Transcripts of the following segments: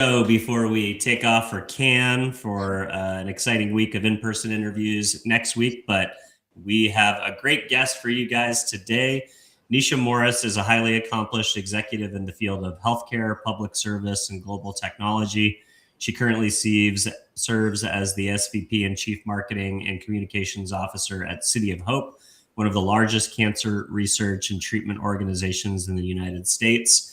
Before we take off for Cannes for an exciting week of in-person interviews next week, but we have a great guest for you guys today. Nisha Morris is a highly accomplished executive in the field of healthcare, public service, and global technology. She currently serves as the SVP and Chief Marketing and Communications Officer at City of Hope, one of the largest cancer research and treatment organizations in the United States.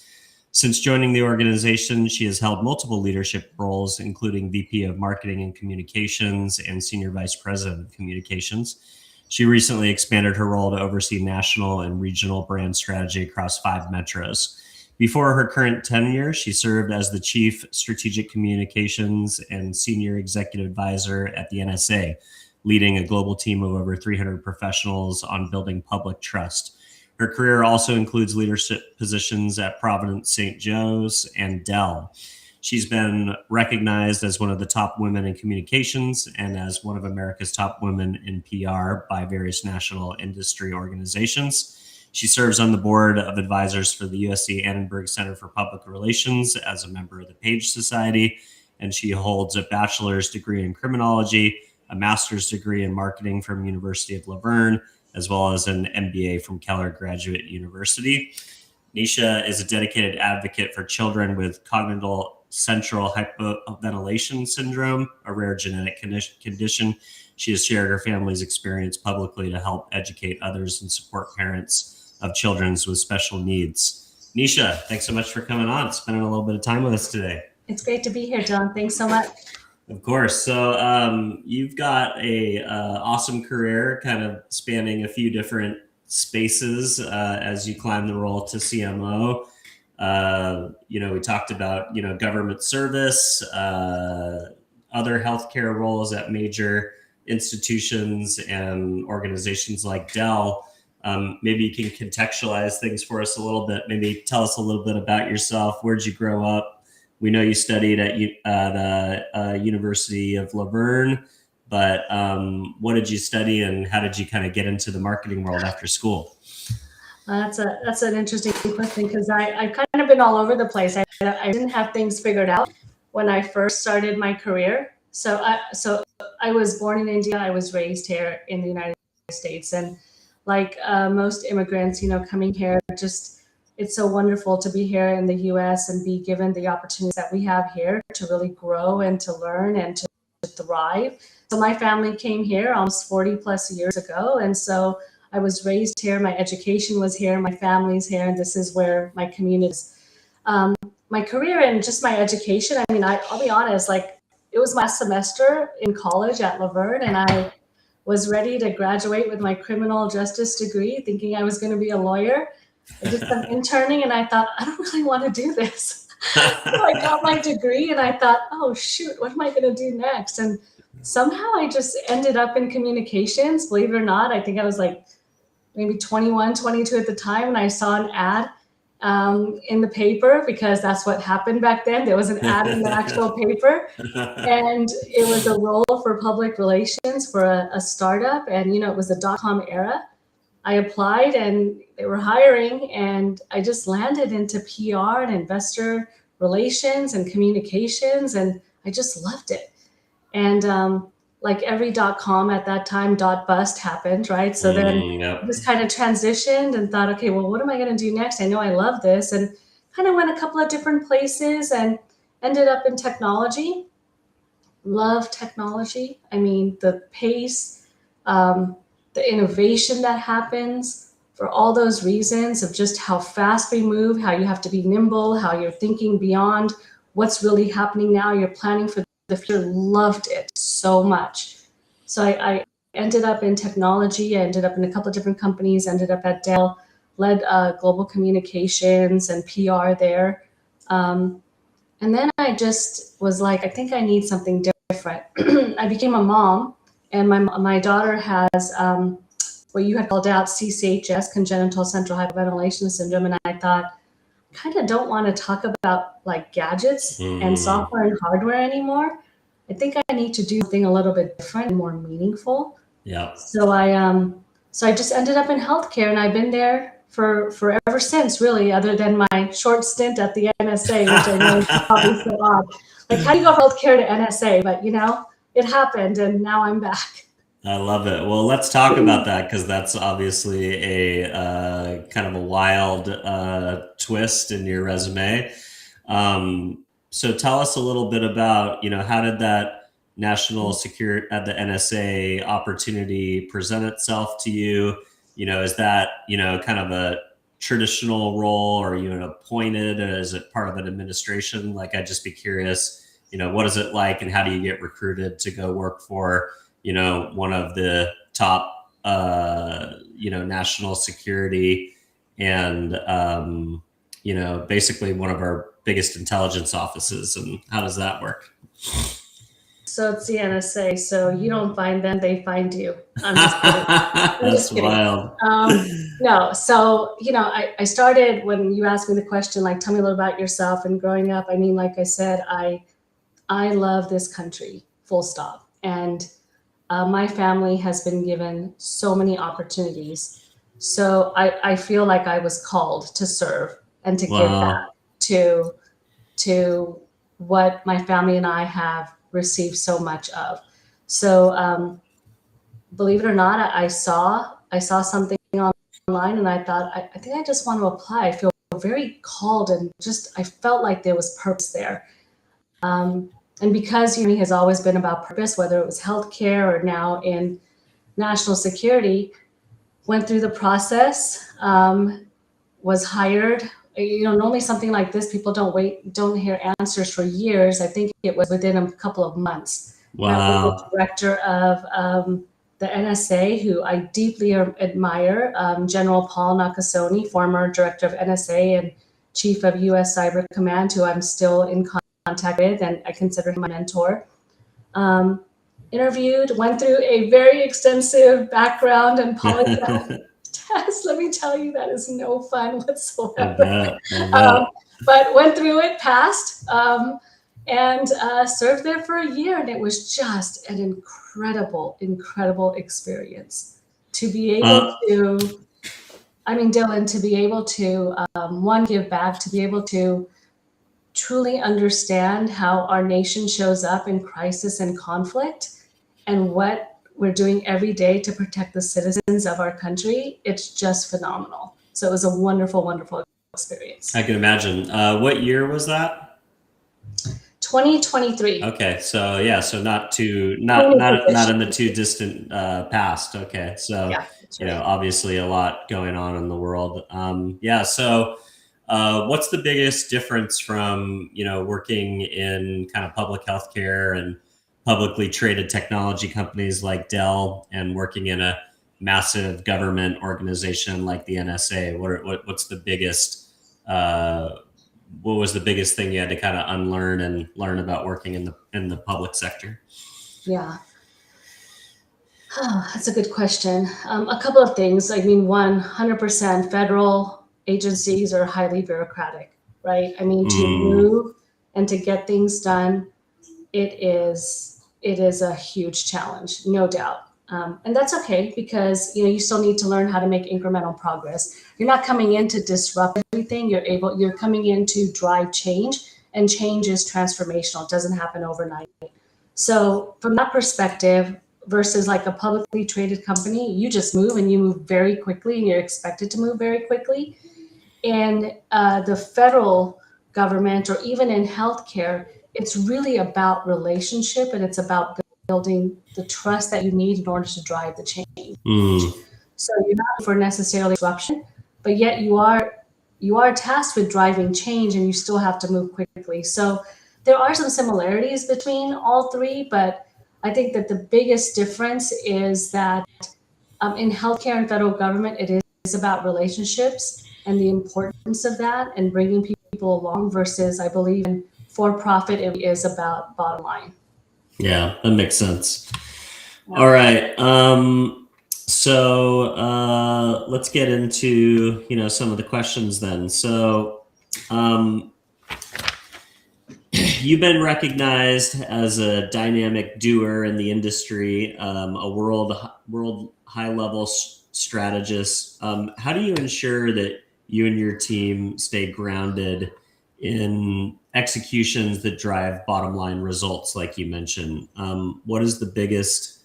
Since joining the organization, she has held multiple leadership roles, including VP of Marketing and Communications and Senior Vice President of Communications. She recently expanded her role to oversee national and regional brand strategy across 5 metros. Before her current tenure, she served as the Chief Strategic Communications and Senior Executive Advisor at the NSA, leading a global team of over 300 professionals on building public trust. Her career also includes leadership positions at Providence St. Joe's and Dell. She's been recognized as one of the top women in communications and as one of America's top women in PR by various national industry organizations. She serves on the board of advisors for the USC Annenberg Center for Public Relations as a member of the Page Society, and she holds a bachelor's degree in criminology, a master's degree in marketing from University of Laverne, as well as an MBA from Keller Graduate University. Nisha is a dedicated advocate for children with congenital central hypoventilation syndrome, a rare genetic condition. She has shared her family's experience publicly to help educate others and support parents of children with special needs. Nisha, thanks so much for coming on, spending a little bit of time with us today. It's great to be here, John. Thanks so much. Of course. So you've got a awesome career, kind of spanning a few different spaces as you climb the role to CMO. We talked about government service, other healthcare roles at major institutions and organizations like Dell. Maybe you can contextualize things for us a little bit. Maybe tell us a little bit about yourself. Where'd you grow up? We know you studied at the University of Laverne, but what did you study and how did you kind of get into the marketing world after school? That's an interesting question because I've kind of been all over the place. I didn't have things figured out when I first started my career. So I was born in India. I was raised here in the United States. And like most immigrants, coming here, it's so wonderful to be here in the US and be given the opportunities that we have here to really grow and to learn and to thrive. So my family came here almost 40 plus years ago. And so I was raised here. My education was here. My family's here. And this is where my community is. My career and just my education, I'll be honest, it was my semester in college at Laverne and I was ready to graduate with my criminal justice degree, thinking I was going to be a lawyer. I did some interning and I thought, I don't really want to do this. So I got my degree and I thought, oh shoot, what am I going to do next? And somehow I just ended up in communications, believe it or not. I think I was maybe 21, 22 at the time. And I saw an ad in the paper because that's what happened back then. There was an ad in the actual paper and it was a role for public relations for a startup. And, it was the .com era. I applied and they were hiring and I just landed into PR and investor relations and communications and I just loved it. And like every .com at that time, .bust happened, right? So then I just kind of transitioned and thought, okay, well, what am I going to do next? I know I love this and kind of went a couple of different places and ended up in technology. Love technology. The pace, the innovation that happens for all those reasons of just how fast we move, how you have to be nimble, how you're thinking beyond what's really happening now. You're planning for the future. Loved it so much. So I ended up in technology. I ended up in a couple of different companies, ended up at Dell, led global communications and PR there. And then I just was like, I think I need something different. I became a mom. And my daughter has what you had called out CCHS, congenital central hypoventilation syndrome. And I thought, I kind of don't want to talk about gadgets and software and hardware anymore. I think I need to do something a little bit different and more meaningful. Yeah. So I just ended up in healthcare and I've been there for ever since, really, other than my short stint at the NSA, which I know is probably so odd. Like, how do you go from healthcare to NSA? But, it happened, and now I'm back. I love it. Well, let's talk about that, because that's obviously a kind of a wild twist in your resume. So tell us a little bit about, how did that national security at the NSA opportunity present itself to you? Is that, kind of a traditional role, or are you appointed, or is it part of an administration? Like, I'd just be curious, what is it like, and how do you get recruited to go work for, one of the top, national security and, basically one of our biggest intelligence offices, and how does that work? So it's the NSA. So you don't find them, they find you. I'm just kidding. That's wild. No. So, I started, when you asked me the question, like, tell me a little about yourself and growing up. I mean, like I said, I love this country, full stop. And my family has been given so many opportunities. So I feel like I was called to serve and to give back to what my family and I have received so much of. So believe it or not, I saw something online, and I thought, I think I just want to apply. I feel very called, and I felt like there was purpose there. And because uni has always been about purpose, whether it was healthcare or now in national security, went through the process, was hired. Normally something like this, people don't hear answers for years. I think it was within a couple of months. Wow. The director of the NSA, who I deeply admire, General Paul Nakasone, former director of NSA and chief of U.S. Cyber Command, who I'm still in contact with, and I consider him my mentor. Interviewed, went through a very extensive background and polygraph test. Let me tell you, that is no fun whatsoever. I bet. But went through it, passed, and served there for a year, and it was just an incredible experience to be able to. I mean, Dylan, to be able to one, give back, to be able to truly understand how our nation shows up in crisis and conflict, and what we're doing every day to protect the citizens of our country. It's just phenomenal. So it was a wonderful experience. I can imagine. What year was that? 2023. Okay, so yeah, so not in the too distant past. Okay, so Yeah, that's right. obviously a lot going on in the world. So what's the biggest difference from working in kind of public healthcare and publicly traded technology companies like Dell, and working in a massive government organization like the NSA? What's the biggest? What was the biggest thing you had to kind of unlearn and learn about working in the public sector? Yeah. Oh, that's a good question. A couple of things. I mean, 100% federal agencies are highly bureaucratic, right? I mean, to move and to get things done, it is a huge challenge, no doubt. And that's okay, because you still need to learn how to make incremental progress. You're not coming in to disrupt everything. You're coming in to drive change, and change is transformational. It doesn't happen overnight. So from that perspective, versus like a publicly traded company, you just move, and you move very quickly, and you're expected to move very quickly. In the federal government, or even in healthcare, it's really about relationship, and it's about building the trust that you need in order to drive the change. So you're not for necessarily disruption, but yet you are tasked with driving change, and you still have to move quickly. So there are some similarities between all three, but I think that the biggest difference is that in healthcare and federal government, it is about relationships and the importance of that, and bringing people along, versus, I believe, in for-profit, it is about bottom line. Yeah, that makes sense. Yeah. All right. So let's get into, some of the questions then. So you've been recognized as a dynamic doer in the industry, a world high level strategist. How do you ensure that you and your team stay grounded in executions that drive bottom line results, like you mentioned? What is the biggest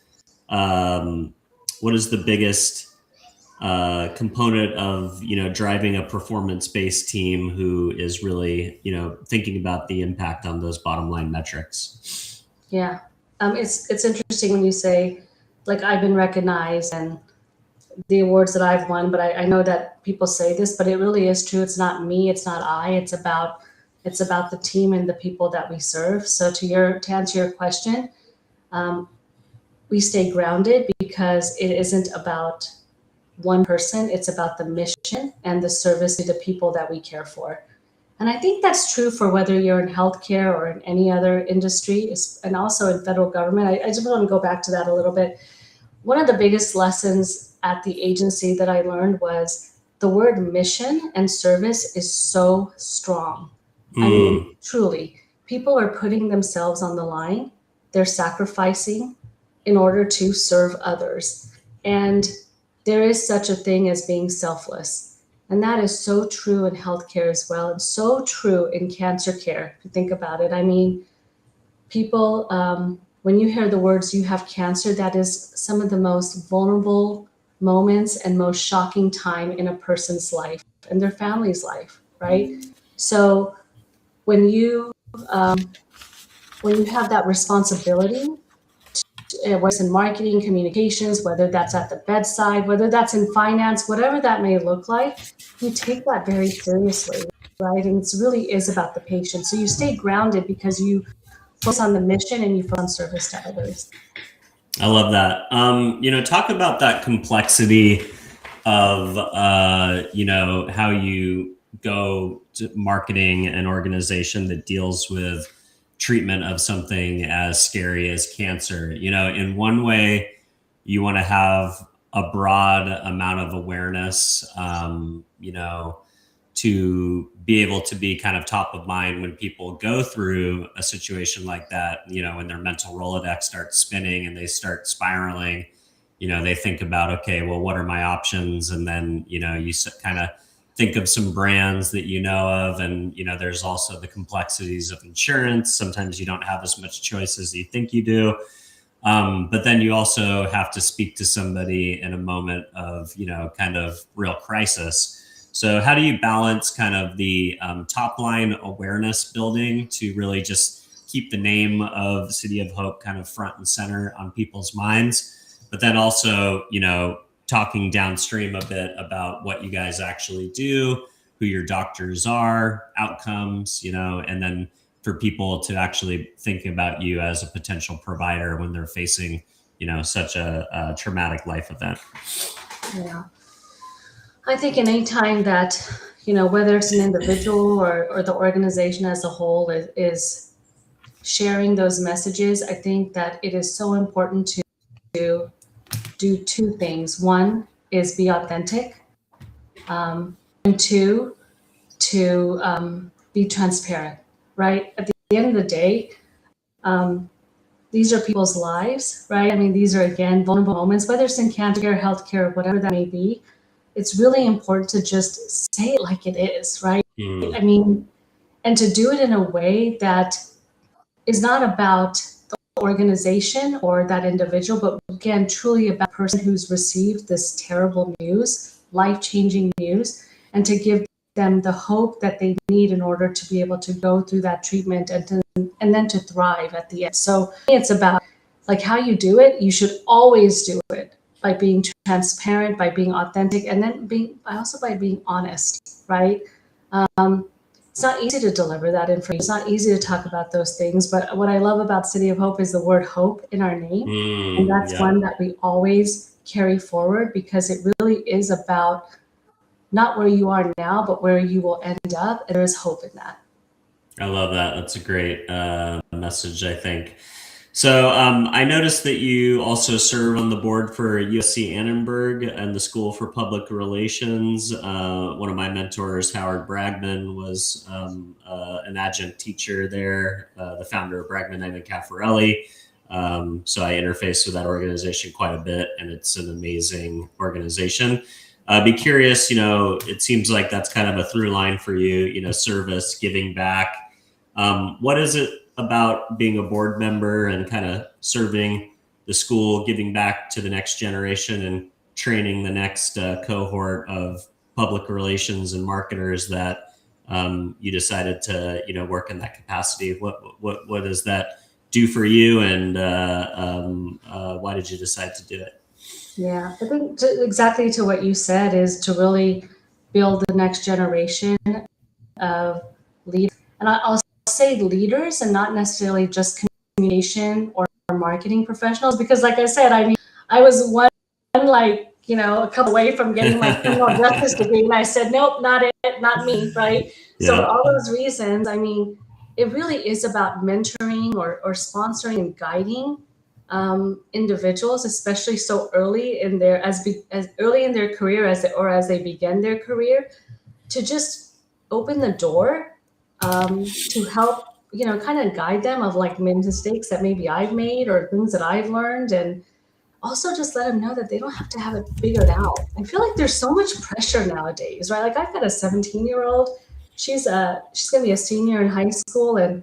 component of driving a performance-based team who is really thinking about the impact on those bottom line metrics? Yeah, it's interesting when you say, like, I've been recognized and the awards that I've won, but I know that people say this, but it really is true. It's not me, it's not I, it's about the team and the people that we serve. So to answer your question, we stay grounded because it isn't about one person, it's about the mission and the service to the people that we care for. And I think that's true for whether you're in healthcare or in any other industry, and also in federal government. I just want to go back to that a little bit. One of the biggest lessons at the agency that I learned was the word mission and service is so strong. I mean, truly, people are putting themselves on the line. They're sacrificing in order to serve others. And there is such a thing as being selfless. And that is so true in healthcare as well, and so true in cancer care, if you think about it. I mean, people, when you hear the words, you have cancer, that is some of the most vulnerable moments and most shocking time in a person's life and their family's life, right? So when you have that responsibility, whether it's in marketing, communications, whether that's at the bedside, whether that's in finance, whatever that may look like, you take that very seriously, right? And it really is about the patient. So you stay grounded because you focus on the mission and you focus on service to others. I love that. Talk about that complexity of, how you go to marketing an organization that deals with treatment of something as scary as cancer. In one way, you want to have a broad amount of awareness, to be able to be kind of top of mind when people go through a situation like that, when their mental Rolodex starts spinning and they start spiraling, they think about, okay, well, what are my options? And then, you kind of think of some brands that you know of. And, there's also the complexities of insurance. Sometimes you don't have as much choice as you think you do. But then you also have to speak to somebody in a moment of, kind of real crisis. So how do you balance kind of the top line awareness building to really just keep the name of City of Hope kind of front and center on people's minds, but then also, talking downstream a bit about what you guys actually do, who your doctors are, outcomes, and then for people to actually think about you as a potential provider when they're facing, such a traumatic life event? Yeah. I think in any time that, whether it's an individual or the organization as a whole is sharing those messages, I think that it is so important to do two things. One is be authentic, and two, to be transparent, right? At the end of the day, these are people's lives, right? I mean, these are, again, vulnerable moments, whether it's in cancer care, healthcare, whatever that may be. It's really important to just say it like it is, right? I mean, and to do it in a way that is not about the organization or that individual, but again, truly about the person who's received this terrible news, life-changing news, and to give them the hope that they need in order to be able to go through that treatment and then to thrive at the end. So it's about, like, how you do it. You should always do it by being transparent, by being authentic, and then by being honest, right? It's not easy to deliver that information. It's not easy to talk about those things, but what I love about City of Hope is the word hope in our name. And that's one that we always carry forward, because it really is about not where you are now, but where you will end up. And there is hope in that. I love that. That's a great message, I think. So I noticed that you also serve on the board for USC Annenberg and the School for Public Relations. One of my mentors, Howard Bragman, was an adjunct teacher there, the founder of Bragman and Caffarelli. So I interface with that organization quite a bit, and it's an amazing organization. Be curious, it seems like that's kind of a through line for you, service, giving back. What is it about being a board member and kind of serving the school, giving back to the next generation and training the next cohort of public relations and marketers that you decided to, work in that capacity? What does that do for you, and why did you decide to do it? Yeah, I think exactly to what you said is to really build the next generation of leaders. And I'll say leaders and not necessarily just communication or marketing professionals, because like I said, I mean, I was one a couple away from getting my criminal justice degree, and I said, nope, not it, not me, right? Yeah. So for all those reasons, I mean, it really is about mentoring or sponsoring and guiding individuals, especially so early in their as early in their career as they begin their career, to just open the door to help kind of guide them of like mistakes that maybe I've made or things that I've learned, and also just let them know that they don't have to have it figured out. I feel like there's so much pressure nowadays, right? Like I've got a 17-year-old. She's gonna be a senior in high school, and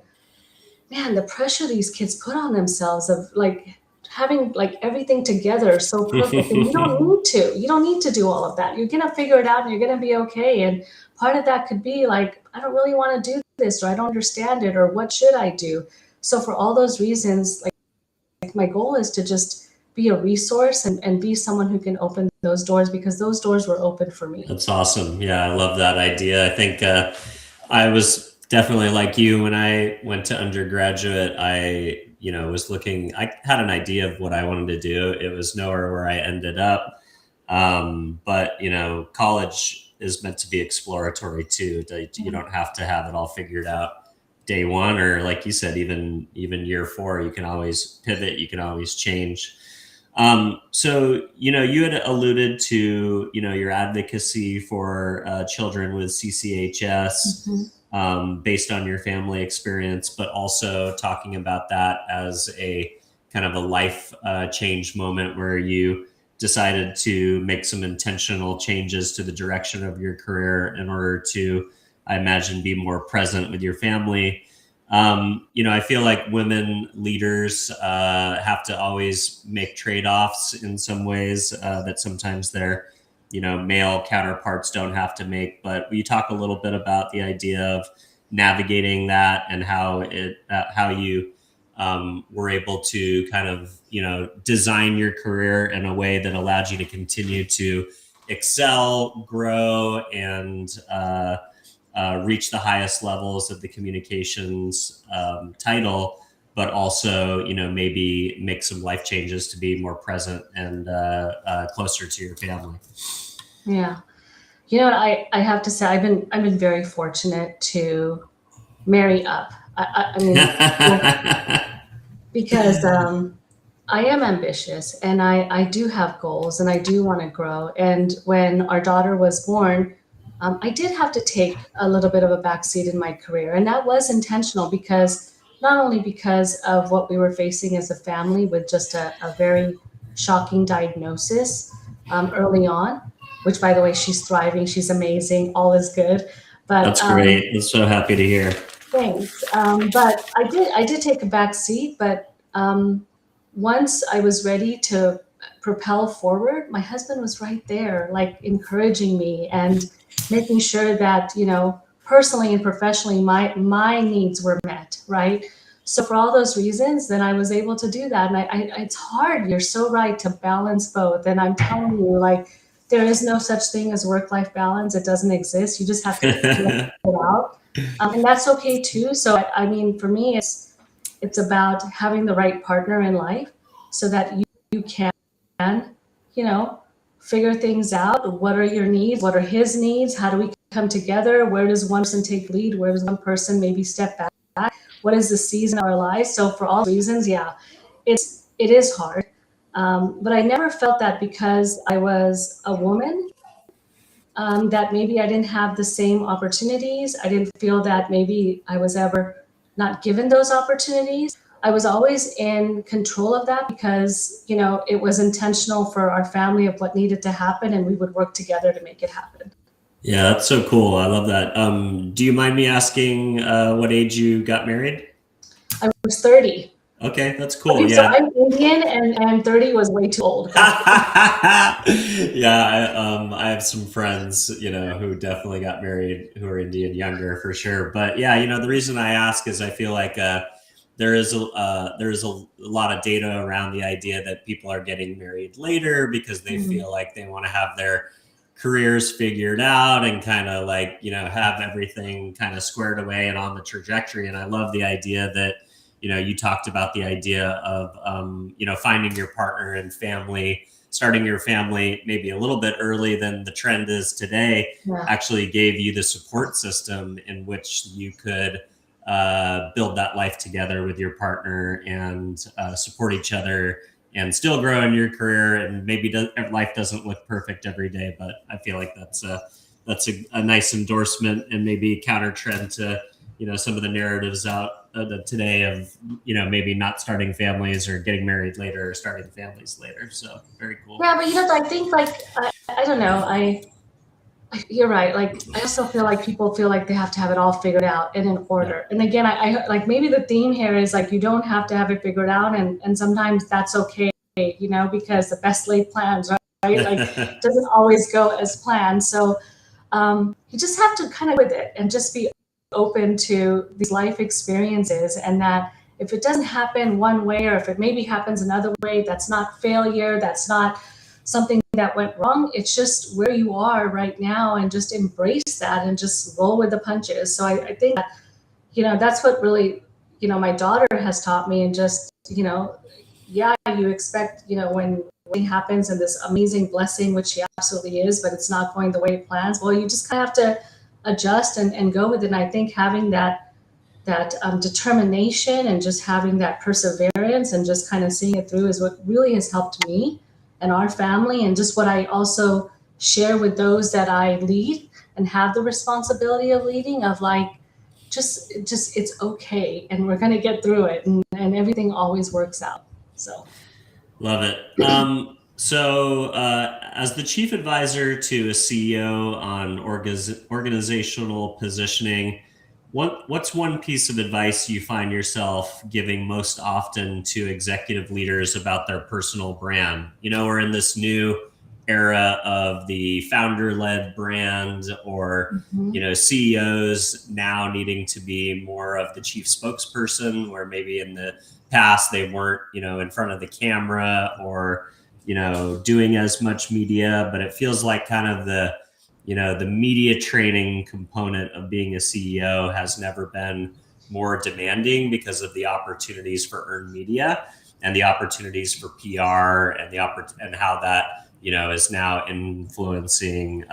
man, the pressure these kids put on themselves of like having like everything together so perfect. And you don't need to do all of that. You're gonna figure it out and you're gonna be okay. And part of that could be like, I don't really want to do this, or I don't understand it, or what should I do? So for all those reasons, like my goal is to just be a resource and be someone who can open those doors, because those doors were open for me. That's awesome. Yeah, I love that idea. I think I was definitely like you when I went to undergraduate. I was looking, I had an idea of what I wanted to do. It was nowhere where I ended up. But college is meant to be exploratory too. You don't have to have it all figured out day one, or like you said, even year 4, you can always pivot, you can always change. So, you had alluded to, your advocacy for children with CCHS. Based on your family experience, but also talking about that as a kind of a life change moment where you decided to make some intentional changes to the direction of your career in order to, I imagine, be more present with your family. I feel like women leaders have to always make trade-offs in some ways that sometimes their male counterparts don't have to make. But will you talk a little bit about the idea of navigating that and how you were able to kind of design your career in a way that allowed you to continue to excel, grow, and reach the highest levels of the communications title, but also maybe make some life changes to be more present and closer to your family? Yeah. I have to say I've been very fortunate to marry up. I mean, because I am ambitious, and I do have goals, and I do want to grow. And when our daughter was born, I did have to take a little bit of a backseat in my career, and that was intentional, because not only because of what we were facing as a family with just a very shocking diagnosis early on, which, by the way, she's thriving, she's amazing, all is good. But that's great. I'm so happy to hear. Thanks. But I did take a back seat. But once I was ready to propel forward, my husband was right there, like encouraging me and making sure that personally and professionally my needs were met, right? So for all those reasons, then I was able to do that. And it's hard. You're so right to balance both. And I'm telling you, like, there is no such thing as work-life balance. It doesn't exist. You just have to figure it out. And that's okay too. So, I mean, for me, it's about having the right partner in life so that you can, figure things out. What are your needs? What are his needs? How do we come together? Where does one person take lead? Where does one person maybe step back? What is the season of our lives? So for all reasons, yeah, it is hard. But I never felt that because I was a woman, that maybe I didn't have the same opportunities. I didn't feel that maybe I was ever not given those opportunities. I was always in control of that because, it was intentional for our family of what needed to happen, and we would work together to make it happen. Yeah, that's so cool. I love that. Do you mind me asking what age you got married? I was 30. Okay, that's cool. Okay, so Yeah. I'm Indian, and 30 was way too old. Yeah, I have some friends, who definitely got married who are Indian younger for sure. But yeah, the reason I ask is I feel like there is a lot of data around the idea that people are getting married later because they Mhm. feel like they want to have their careers figured out and kind of like have everything kind of squared away and on the trajectory. And I love the idea that you talked about the idea of finding your partner and family, starting your family maybe a little bit early than the trend is today, Yeah. actually gave you the support system in which you could build that life together with your partner and support each other and still grow in your career. And maybe life doesn't look perfect every day, but I feel like that's a nice endorsement and maybe a counter trend to some of the narratives out today of maybe not starting families or getting married later or starting families later. So very cool. Yeah, but I think I don't know. You're right. Like, I also feel like people feel like they have to have it all figured out and in order. And again, I like, maybe the theme here is like, you don't have to have it figured out, and sometimes that's okay, because the best laid plans, right? Like, it doesn't always go as planned. So you just have to kind of with it and just be open to these life experiences, and that if it doesn't happen one way, or if it maybe happens another way, that's not failure, that's not something that went wrong. It's just where you are right now, and just embrace that and just roll with the punches. So I think that, that's what really, my daughter has taught me. And just, yeah, you expect, when it happens and this amazing blessing, which she absolutely is, but it's not going the way it plans. Well, you just kind of have to adjust and go with it. And I think having that determination and just having that perseverance and just kind of seeing it through is what really has helped me and our family, and just what I also share with those that I lead and have the responsibility of leading, of like, just it's okay, and we're going to get through it, and everything always works out. So Love it. So, as the chief advisor to a CEO on organizational positioning, what's one piece of advice you find yourself giving most often to executive leaders about their personal brand? We're in this new era of the founder-led brand, or CEOs now needing to be more of the chief spokesperson, where maybe in the past they weren't in front of the camera or doing as much media. But it feels like kind of the media training component of being a CEO has never been more demanding because of the opportunities for earned media and the opportunities for PR and and how that is now influencing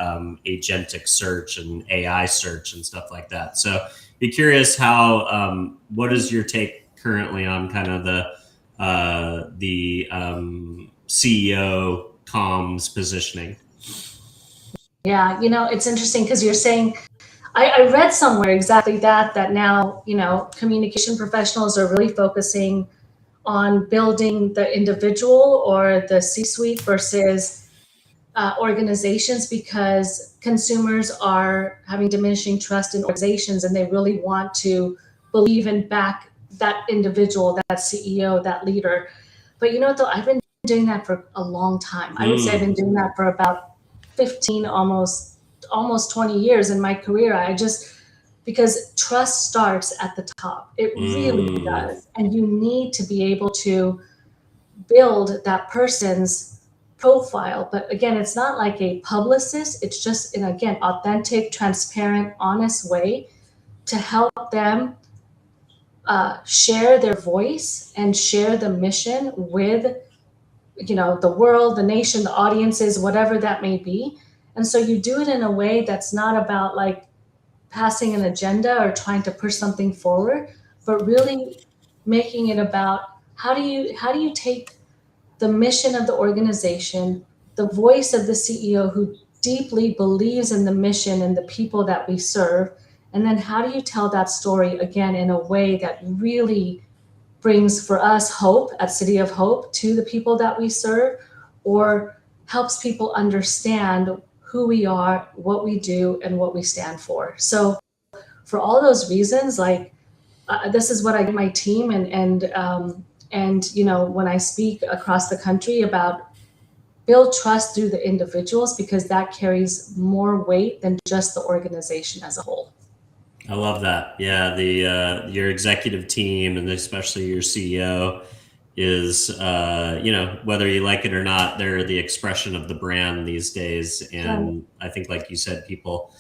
agentic search and AI search and stuff like that. So be curious how what is your take currently on kind of the CEO comms positioning? yeah, it's interesting because you're saying, I read somewhere exactly that now, communication professionals are really focusing on building the individual or the C-suite versus organizations, because consumers are having diminishing trust in organizations, and they really want to believe and back that individual, that CEO, that leader. But though, I've been doing that for a long time. I would say I've been doing that for about 15, almost 20 years in my career. Because trust starts at the top. It really does. And you need to be able to build that person's profile. But again, it's not like a publicist. It's just in, again, authentic, transparent, honest way to help them share their voice and share the mission with the world, the nation, the audiences, whatever that may be. And so you do it in a way that's not about like passing an agenda or trying to push something forward, but really making it about how do you take the mission of the organization, the voice of the CEO who deeply believes in the mission and the people that we serve, and then how do you tell that story again in a way that really brings for us hope at City of Hope to the people that we serve, or helps people understand who we are, what we do, and what we stand for. So for all those reasons, like this is what I my team and you know, when I speak across the country about build trust through the individuals, because that carries more weight than just the organization as a whole. I love that. Yeah, the your executive team and especially your CEO is, you know, whether you like it or not, they're the expression of the brand these days. And I think, like you said, people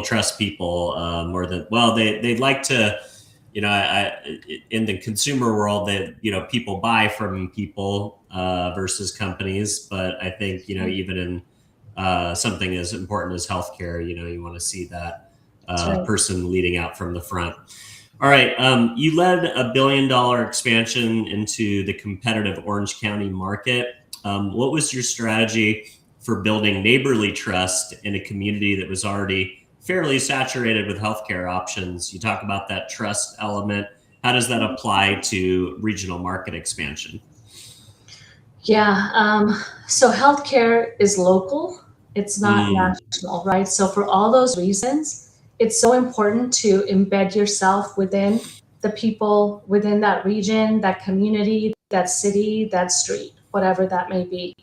trust people more than, well, they'd like to, you know, in the consumer world, that, you know, people buy from people versus companies. But I think, you know, even in something as important as healthcare, you know, you want to see that Right. person leading out from the front. All right. You led $1 billion expansion into the competitive Orange County market. What was your strategy for building neighborly trust in a community that was already fairly saturated with healthcare options? You talk about that trust element. How does that apply to regional market expansion? Yeah. So healthcare is local, it's not national, right? So for all those reasons, it's so important to embed yourself within the people within that region, that community, that city, that street, whatever that may be.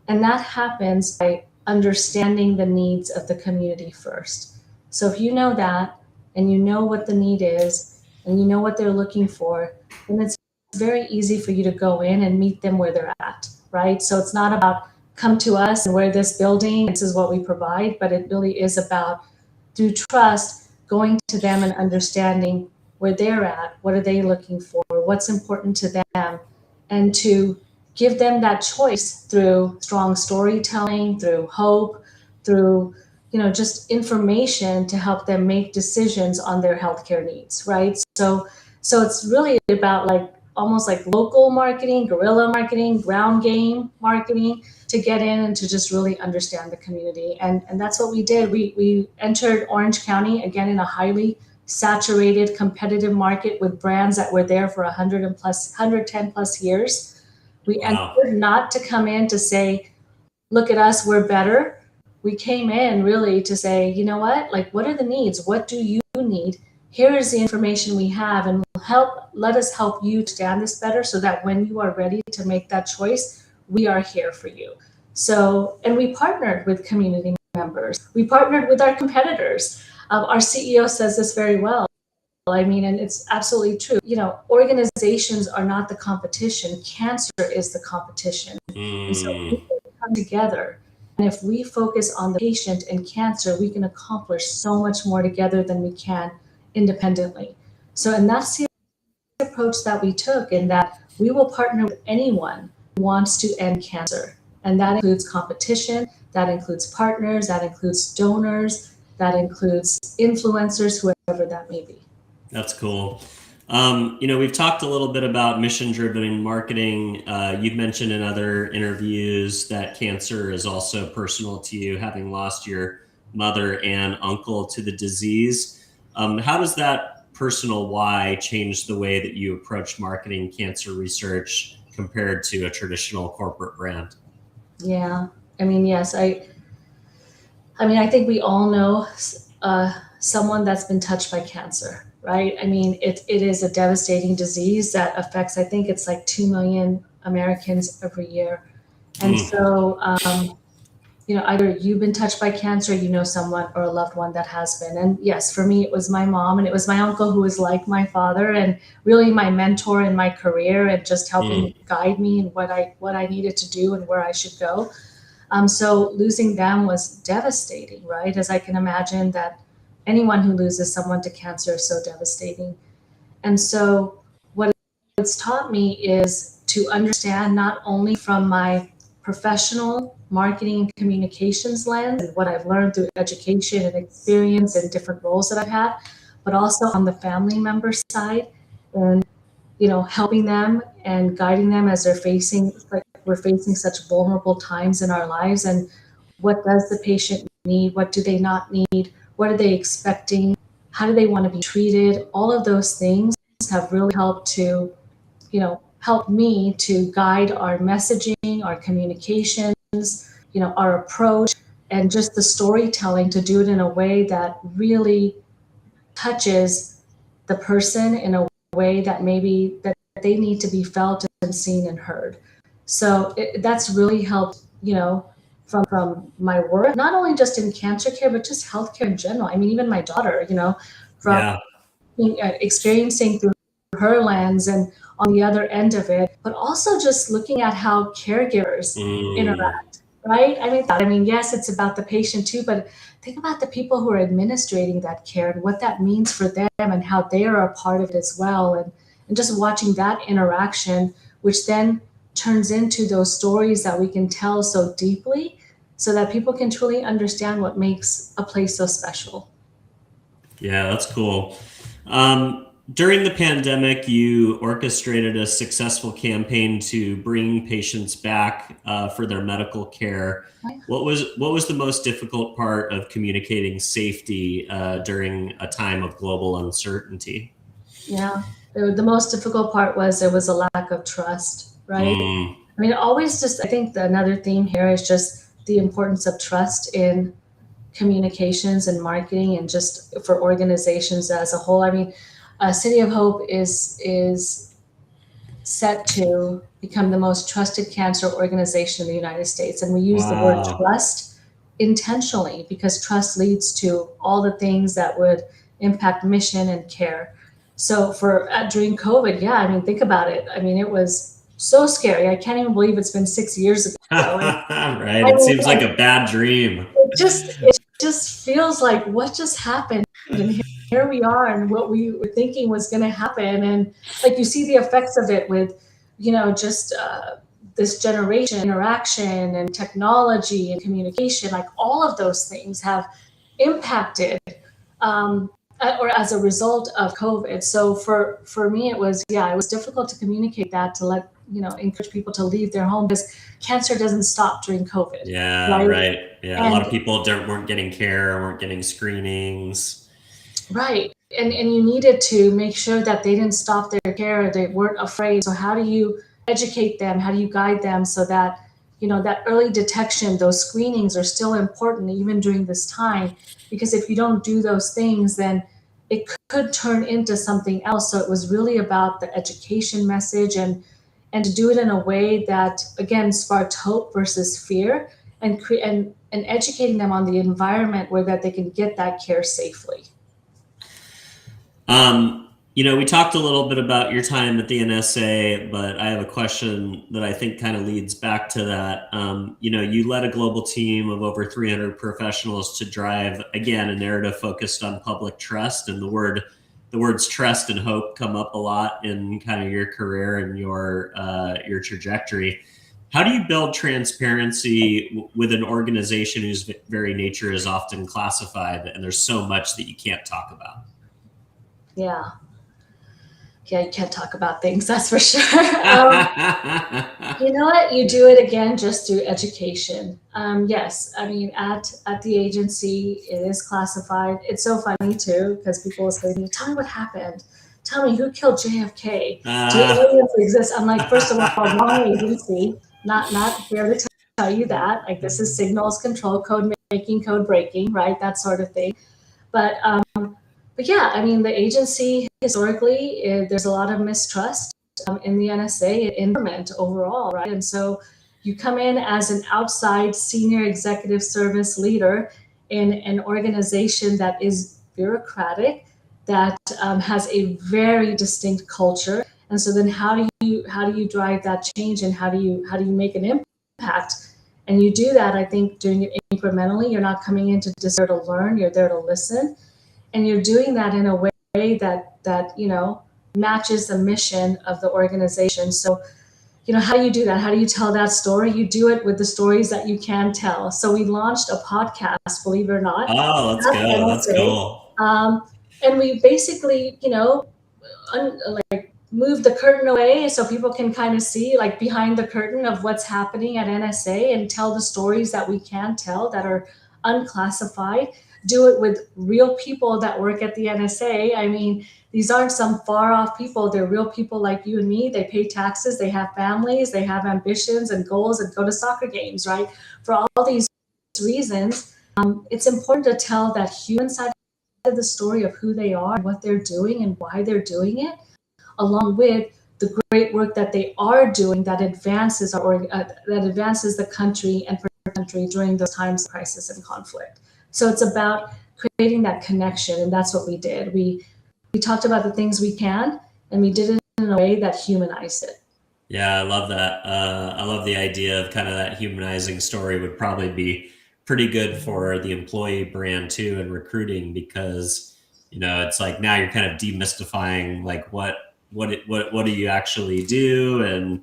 And that happens by understanding the needs of the community first. So if you know that, and you know what the need is, and you know what they're looking for, then it's very easy for you to go in and meet them where they're at, right? So it's not about come to us and we're this building, this is what we provide, but it really is about, through trust, going to them and understanding where they're at, what are they looking for, what's important to them, and to give them that choice through strong storytelling, through hope, through, you know, just information to help them make decisions on their healthcare needs, right? So it's really about like almost like local marketing, guerrilla marketing, ground game marketing, to get in and to just really understand the community. And that's what we did. We entered Orange County again in a highly saturated, competitive market with brands that were there for 110 plus years. We Wow. entered not to come in to say, look at us, we're better. We came in really to say, you know what, like, what are the needs? What do you need? Here is the information we have, and let us help you understand this better, so that when you are ready to make that choice, we are here for you. So, and we partnered with community members. We partnered with our competitors. Our CEO says this very well. I mean, and it's absolutely true. You know, organizations are not the competition. Cancer is the competition. And so we can come together. And if we focus on the patient and cancer, we can accomplish so much more together than we can independently. So, and that's the approach that we took, in that we will partner with anyone who wants to end cancer. And that includes competition, that includes partners, that includes donors, that includes influencers, whoever that may be. That's cool. You know, we've talked a little bit about mission-driven marketing. You've mentioned in other interviews that cancer is also personal to you, having lost your mother and uncle to the disease. How does that personal why change the way that you approach marketing cancer research compared to a traditional corporate brand? Yeah, I mean, yes, I mean, I think we all know someone that's been touched by cancer, right? I mean, it is a devastating disease that affects, I think it's like 2 million Americans every year. And so, you know, either you've been touched by cancer, you know someone or a loved one that has been. And yes, for me, it was my mom, and it was my uncle, who was like my father and really my mentor in my career, and just helping guide me in what I needed to do and where I should go. So losing them was devastating, right? As I can imagine that anyone who loses someone to cancer is so devastating. And so what it's taught me is to understand, not only from my professional marketing and communications lens and what I've learned through education and experience and different roles that I've had, but also on the family member side, and, you know, helping them and guiding them as they're facing, like, we're facing such vulnerable times in our lives. And what does the patient need? What do they not need? What are they expecting? How do they want to be treated? All of those things have really helped to help me to guide our messaging, our communications, our approach, and just the storytelling, to do it in a way that really touches the person in a way that maybe that they need to be felt and seen and heard. So that's really helped, from my work, not only just in cancer care, but just healthcare in general. I mean, even my daughter, from Yeah. experiencing through her lens and on the other end of it, but also just looking at how caregivers Mm. interact, right? I mean, yes, it's about the patient too, but think about the people who are administrating that care and what that means for them and how they are a part of it as well. And just watching that interaction, which then turns into those stories that we can tell so deeply so that people can truly understand what makes a place so special. Yeah, that's cool. During the pandemic, you orchestrated a successful campaign to bring patients back for their medical care. What was the most difficult part of communicating safety during a time of global uncertainty? Yeah. The most difficult part was there was a lack of trust, right? Mm. I mean, always just, I think another theme here is just the importance of trust in communications and marketing and just for organizations as a whole. I mean, City of Hope is set to become the most trusted cancer organization in the United States. And we use the word Wow. trust intentionally because trust leads to all the things that would impact mission and care. So for during COVID, yeah, I mean, think about it. I mean, it was so scary. I can't even believe it's been 6 years ago. And Right. I It mean, seems like a bad dream. it just feels like what just happened, and here we are, and what we were thinking was going to happen, and like you see the effects of it with, just this generation interaction and technology and communication, like all of those things have impacted, um, or as a result of COVID. So for me, it was difficult to communicate that, to let encourage people to leave their home, because cancer doesn't stop during COVID, Yeah, right? right. Yeah, a lot And of people weren't getting care, weren't getting screenings. right. And you needed to make sure that they didn't stop their care, they weren't afraid. So how do you educate them? How do you guide them so that, that early detection, those screenings are still important even during this time? Because if you don't do those things, then it could turn into something else. So it was really about the education message, and to do it in a way that again sparked hope versus fear, and educating them on the environment where that they can get that care safely. We talked a little bit about your time at the NSA, but I have a question that I think kind of leads back to that. You led a global team of over 300 professionals to drive, again, a narrative focused on public trust, and the words trust and hope come up a lot in kind of your career and your trajectory. How do you build transparency with an organization whose very nature is often classified, and there's so much that you can't talk about? Yeah. Yeah, you can't talk about things, that's for sure. You know what? You do it again just through education. Yes, I mean, at the agency, it is classified. It's so funny too, because people will say to me, "Tell me what happened. Tell me who killed JFK. Do uh, aliens exist?" I'm like, first of all, wrong agency. Not here to tell you that. Like, this is signals control, code making, code breaking, right? That sort of thing. But but yeah, I mean, the agency historically, there's a lot of mistrust in the NSA in government overall, right? And so you come in as an outside senior executive service leader in an organization that is bureaucratic, that has a very distinct culture. And so then how do you drive that change, and how do you make an impact? And you do that, I think, doing it incrementally. You're not coming in to just there to learn, you're there to listen, and you're doing that in a way that matches the mission of the organization. So how do you do that? How do you tell that story? You do it with the stories that you can tell. So we launched a podcast, believe it or not, oh, let's at go. That's NSA, cool. and we basically like move the curtain away so people can kind of see like behind the curtain of what's happening at NSA, and tell the stories that we can tell that are unclassified. do it with real people that work at the NSA. I mean, these aren't some far off people. They're real people like you and me. They pay taxes, they have families, they have ambitions and goals, and go to soccer games, right? For all these reasons, it's important to tell that human side of the story of who they are, what they're doing, and why they're doing it, along with the great work that they are doing that advances the country and country during those times of crisis and conflict. So it's about creating that connection, and that's what we did. We talked about the things we can, and we did it in a way that humanized it. Yeah, I love that. I love the idea of kind of that humanizing story would probably be pretty good for the employee brand too and recruiting, because it's like now you're kind of demystifying like what do you actually do, and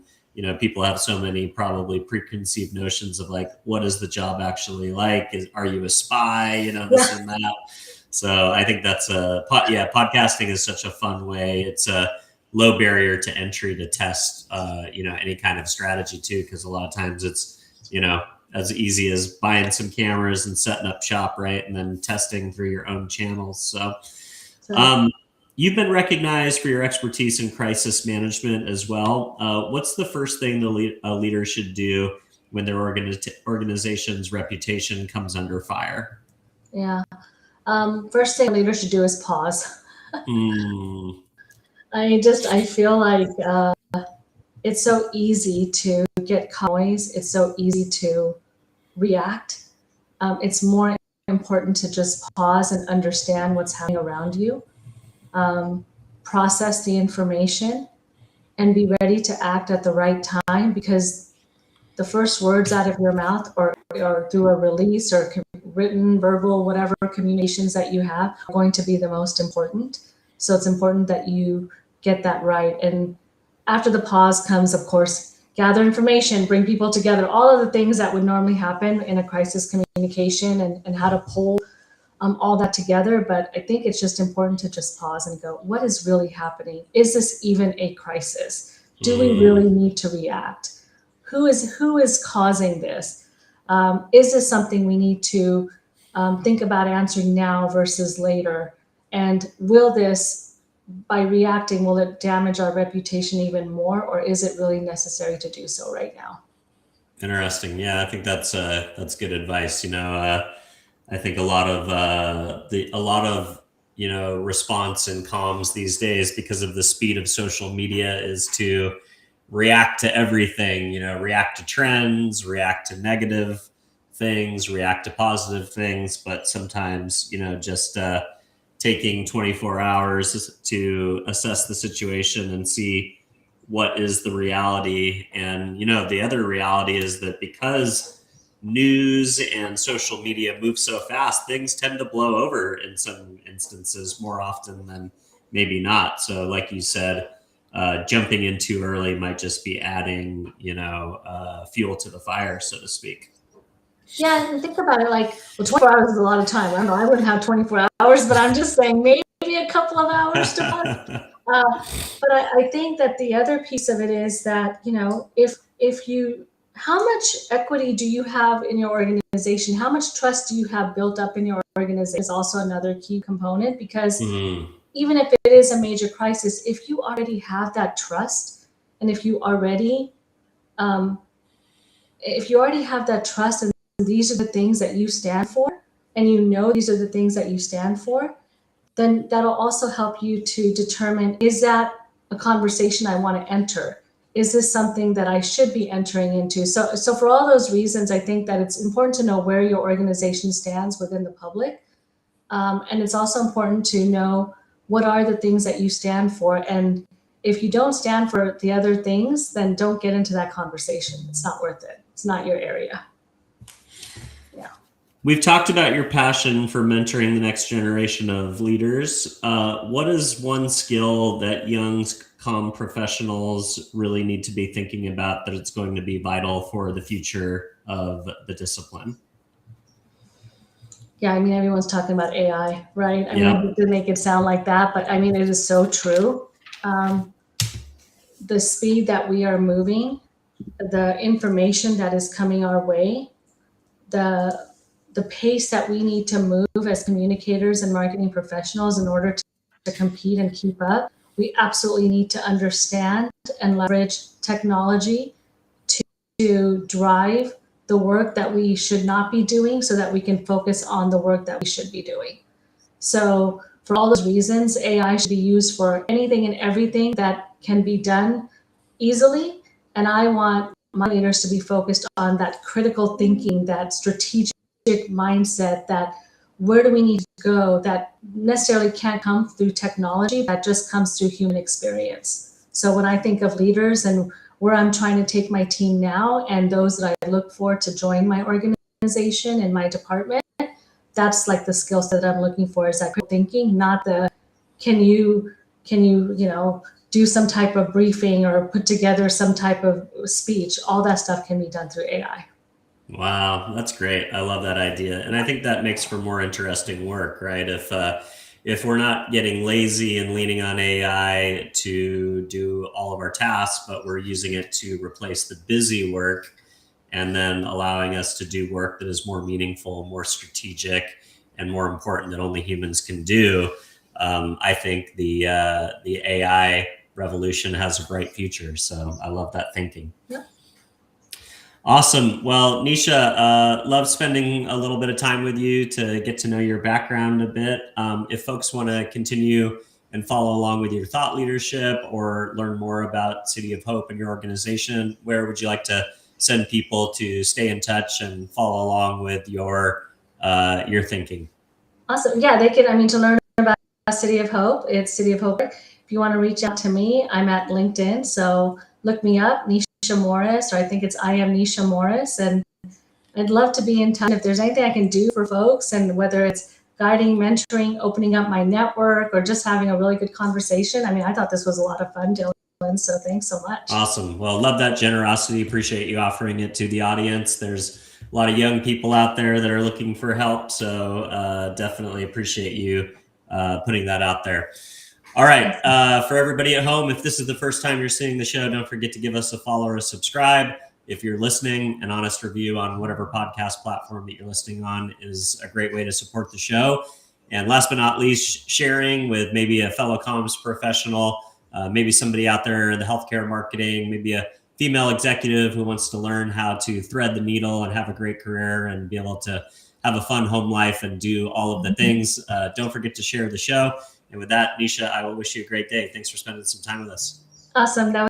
people have so many probably preconceived notions of like what is the job actually like? Are you a spy? This and that. So I think that's podcasting is such a fun way. It's a low barrier to entry to test any kind of strategy too, because a lot of times it's as easy as buying some cameras and setting up shop, right, and then testing through your own channels. So you've been recognized for your expertise in crisis management as well. What's the first thing a leader should do when their organization's reputation comes under fire? Yeah. First thing a leader should do is pause. I feel like it's so easy to get noise. It's so easy to react. It's more important to just pause and understand what's happening around you, process the information, and be ready to act at the right time, because the first words out of your mouth or through a release or written, verbal, whatever communications that you have are going to be the most important. So it's important that you get that right. And after the pause comes, of course, gather information, bring people together, all of the things that would normally happen in a crisis communication, and how to pull all that together. But I think it's just important to just pause and go, what is really happening? Is this even a crisis? Do we really need to react? Who is causing this? Is this something we need to think about answering now versus later? And will this, by reacting, will it damage our reputation even more, or is it really necessary to do so right now? Interesting. Yeah, I think that's good advice. I think a lot of response in comms these days, because of the speed of social media, is to react to everything. React to trends, react to negative things, react to positive things. But sometimes, just taking 24 hours to assess the situation and see what is the reality. And, the other reality is that because news and social media move so fast, things tend to blow over in some instances more often than maybe not. So like you said, jumping in too early might just be adding, fuel to the fire, so to speak. Yeah, and think about it like, well, 24 hours is a lot of time. I don't know, I wouldn't have 24 hours, but I'm just saying maybe a couple of hours to month. But I think that the other piece of it is that, how much equity do you have in your organization? How much trust do you have built up in your organization is also another key component, because even if it is a major crisis, if you already have that trust, and if you already have that trust, and these are the things that you stand for, and these are the things that you stand for, then that'll also help you to determine, is that a conversation I want to enter? Is this something that I should be entering into? So for all those reasons, I think that it's important to know where your organization stands within the public. And it's also important to know what are the things that you stand for. And if you don't stand for the other things, then don't get into that conversation. It's not worth it. It's not your area. We've talked about your passion for mentoring the next generation of leaders. What is one skill that young comm professionals really need to be thinking about that it's going to be vital for the future of the discipline? Yeah, I mean, everyone's talking about AI, right? I mean, to make it sound like that, but I mean, it is so true. The speed that we are moving, the information that is coming our way, the the pace that we need to move as communicators and marketing professionals in order to compete and keep up, we absolutely need to understand and leverage technology to drive the work that we should not be doing so that we can focus on the work that we should be doing. So for all those reasons, AI should be used for anything and everything that can be done easily. And I want my leaders to be focused on that critical thinking, that strategic mindset, that where do we need to go, that necessarily can't come through technology, that just comes through human experience. So when I think of leaders and where I'm trying to take my team now and those that I look for to join my organization and my department, that's like the skill set that I'm looking for, is that critical thinking, not the can you do some type of briefing or put together some type of speech. All that stuff can be done through AI. Wow, that's great. I love that idea. And I think that makes for more interesting work, right? If we're not getting lazy and leaning on AI to do all of our tasks, but we're using it to replace the busy work and then allowing us to do work that is more meaningful, more strategic, and more important that only humans can do, I think the AI revolution has a bright future. So I love that thinking. Yep. Awesome. Well, Nisha, love spending a little bit of time with you to get to know your background a bit. If folks want to continue and follow along with your thought leadership or learn more about City of Hope and your organization, where would you like to send people to stay in touch and follow along with your thinking? Awesome. Yeah, they can, to learn about City of Hope, it's City of Hope. If you want to reach out to me, I'm at LinkedIn. So look me up, Nisha Morris, or I think it's I am Nisha Morris. And I'd love to be in touch. If there's anything I can do for folks, and whether it's guiding, mentoring, opening up my network, or just having a really good conversation. I thought this was a lot of fun, Dylan. So thanks so much. Awesome. Well, love that generosity. Appreciate you offering it to the audience. There's a lot of young people out there that are looking for help. So definitely appreciate you putting that out there. All right. For everybody at home, if this is the first time you're seeing the show, don't forget to give us a follow or a subscribe. If you're listening, an honest review on whatever podcast platform that you're listening on is a great way to support the show. And last but not least, sharing with maybe a fellow comms professional, maybe somebody out there in the healthcare marketing, maybe a female executive who wants to learn how to thread the needle and have a great career and be able to have a fun home life and do all of the things. Don't forget to share the show. And with that, Nisha, I will wish you a great day. Thanks for spending some time with us. Awesome. That was